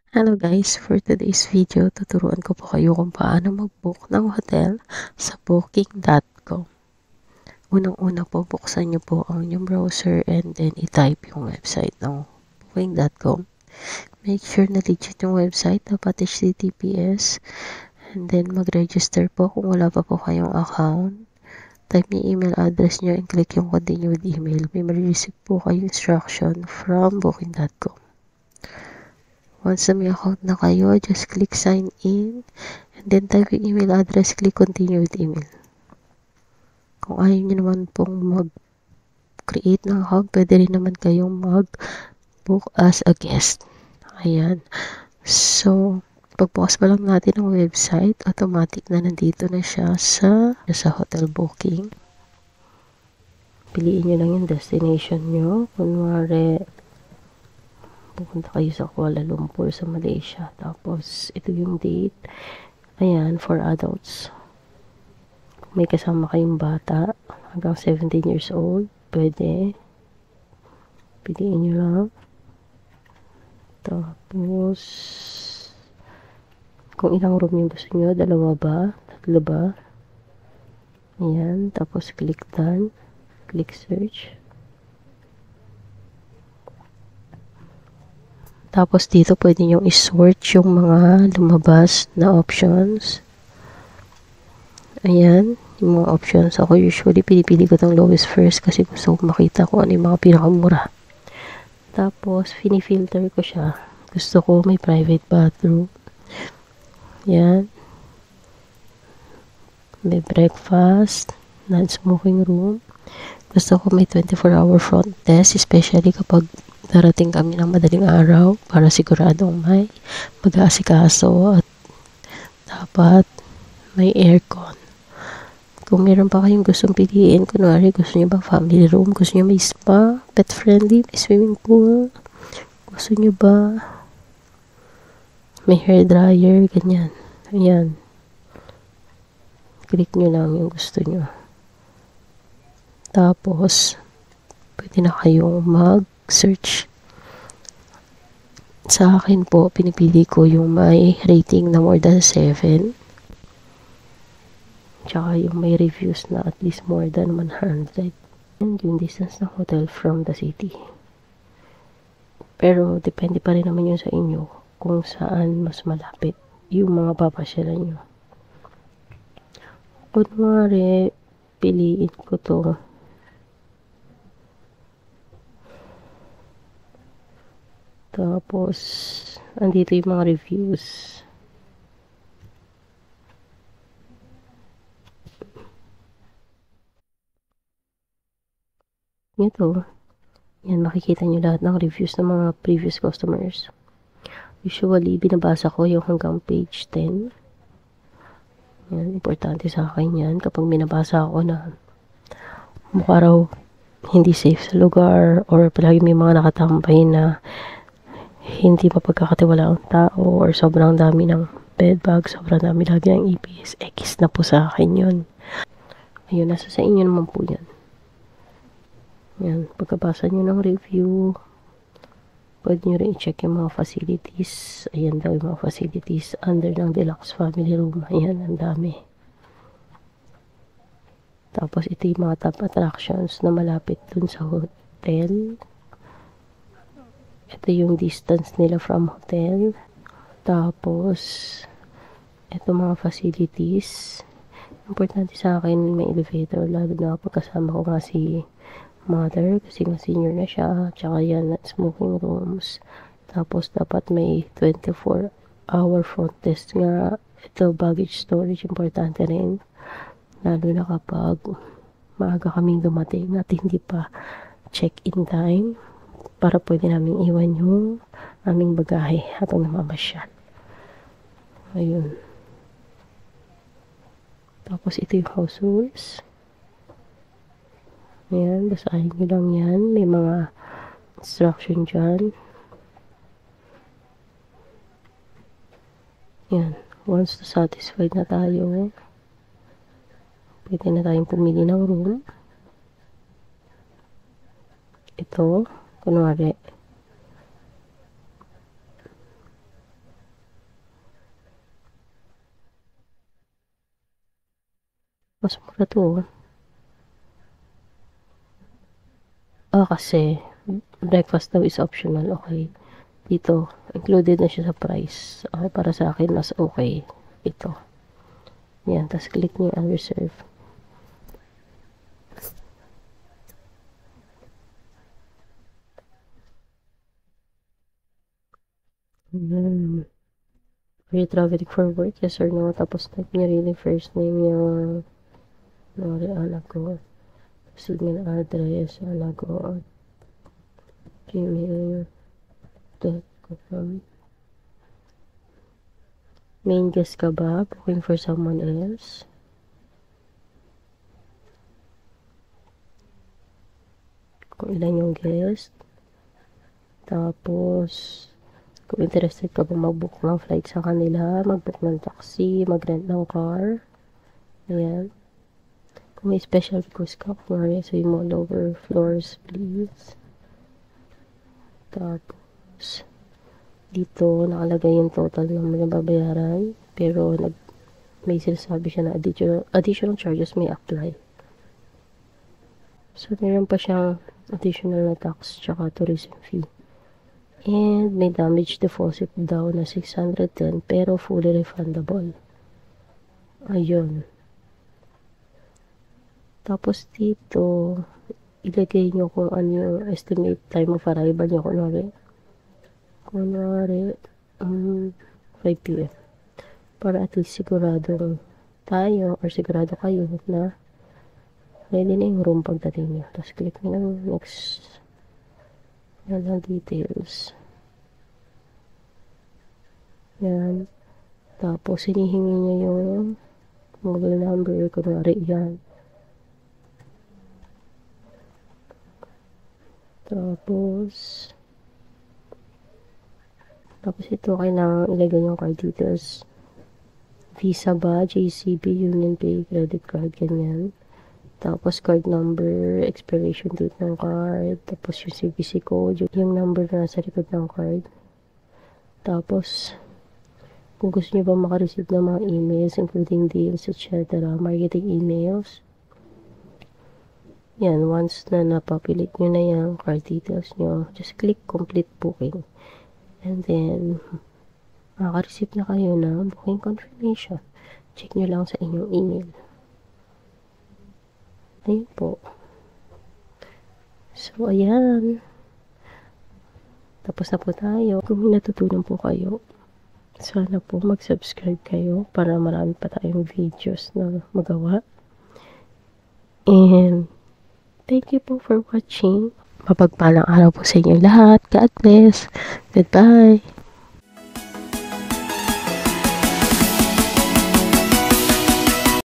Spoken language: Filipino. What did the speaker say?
Hello guys, for today's video, tuturuan ko po kayo kung paano mag-book ng hotel sa booking.com. Unang-una po, buksan nyo po ang inyong browser and then i-type yung website ng booking.com. Make sure na legit yung website, dapat HTTPS, and then mag-register po kung wala pa po kayong account. Type yung email address nyo and click yung continue with email. May ma-receive po kayong instruction from booking.com. Once na may account na kayo, just click sign in and then type yung email address, click continue with email. Kung ayaw nyo naman pong mag-create ng account, pwede rin naman kayong mag-book as a guest. Ayan. So, pagbukas pa lang natin ang website, automatic na nandito na siya sa hotel booking. Piliin nyo lang yung destination nyo. Kunwari, pupunta kayo sa Kuala Lumpur sa Malaysia. Tapos, ito yung date. Ayan, for adults. Kung may kasama kayong bata, hanggang 17 years old, pwede. Piliin nyo lang. Tapos, kung ilang room yung gusto nyo, 2 ba? 3 ba? Ayan, tapos click done. Click search. Tapos dito pwede nyo i-sort yung mga lumabas na options. Ayan, yung mga options. Ako usually pinipili ko itong lowest first kasi gusto ko makita kung ano yung mga pinakamura. Tapos, filter ko siya. Gusto ko may private bathroom. Yan. May breakfast. Non-smoking room. Gusto ko may 24-hour front desk, especially kapag darating kami ng madaling araw para siguradong may mag-aasikaso at dapat may aircon. Kung meron pa kayong gustong piliin, kunwari gusto niyo ba family room, gusto niyo may spa, pet friendly, may swimming pool, gusto niyo ba may hair dryer, ganyan. Ayan. Click nyo lang yung gusto nyo. Tapos, pwede na kayong mag-search. Sa akin po, pinipili ko yung may rating na more than 7. Tsaka yung may reviews na at least more than 100. And yung distance ng hotel from the city. Pero, depende pa rin naman yun sa inyo kung saan mas malapit yung mga papasyalan nyo. Kunwari, piliin ko to. Tapos, andito yung mga reviews. Ito. Yan, makikita nyo lahat ng reviews ng mga previous customers. Usually, binabasa ko yung hanggang page 10. Yan, importante sa akin yan. Kapag binabasa ako na mukha raw hindi safe sa lugar or palagi may mga nakatambay na hindi mapagkakatiwala ang tao or sobrang dami ng bedbug, sobrang dami lagi ng EPS, X na po sa akin yun. Ayun, nasa sa inyo naman po yan. Yan, pagkabasa nyo ng review, pwede nyo rin i-check yung mga facilities. Ayan daw yung mga facilities under ng deluxe family room. Ayan, ang dami. Tapos ito yung mga top attractions na malapit dun sa hotel. Ito yung distance nila from hotel. Tapos, ito mga facilities. Importante sa akin may elevator, lalo na kapag kasama ko nga si mother kasi nga senior na siya, tsaka yan smoking rooms. Tapos dapat may 24-hour front desk nga. Ito baggage storage, importante rin, lalo na kapag maaga kaming dumating at hindi pa check-in time para pwede namin iwan yung aming bagahe habang namamasyal. Ayun. Tapos ito yung house rules. Ayan, basahin nyo lang yan. May mga instruction dyan. Yan. Once satisfied na tayo, pwede na tayong pumili ng room. Ito, kunwari, mas mura to. Kasi breakfast daw is optional. Okay. Dito, included na siya sa price. Okay, para sa akin, mas okay. Ito. Yan, tapos click niyo yung reserve. Are you traveling for work? Yes or no? Tapos type niyo rin yung first name niyo. Nori Alago. Email address, Alago. gmail.com. Main guest ka ba? Booking for someone else? Kung ilan yung guest. Tapos, kung interested ka ba mag-book ng flight sa kanila, mag-book ng taxi, mag-rent ng car. Ayan. Kung may special request ka, kunwari, sabi mo, lower floors, please. Tapos, dito, nakalagay yung total ng mga babayaran. Pero, may sinasabi siya na additional charges may apply. So, meron pa siyang additional na tax tsaka tourism fee. And may damage deposit daw na 610 pero fully refundable. Ayun. Tapos dito, ilagay nyo kung ano yung estimate time of arrival nyo. Kunwari, 5 p.m. Para at least sigurado tayo or sigurado kayo na ready na yung room pagdating nyo. Tapos click nyo ng next. Yan ang details. Yan. Tapos, hinihingi nyo yung mobile number. Kunwari, yan. Tapos ito, kailangan ilagay yung card details. Visa ba, JCB, UnionPay, credit card, ganyan. Tapos, card number, expiration date ng card, tapos yung CVC code, yung number na nasa likod ng card. Tapos, kung gusto nyo ba makareceive ng mga emails, including deals, etc., marketing emails, yan, once na napapilip nyo na yung card details nyo, just click complete booking. And then, makaka-receive na kayo ng booking confirmation. Check nyo lang sa inyong email. Ayun po. So, ayan. Tapos na po tayo. Kung may natutunan po kayo, sana po mag-subscribe kayo para marami pa tayong videos na magawa. And, thank you po for watching. Mapagpalang araw po sa inyong lahat. God bless. Goodbye.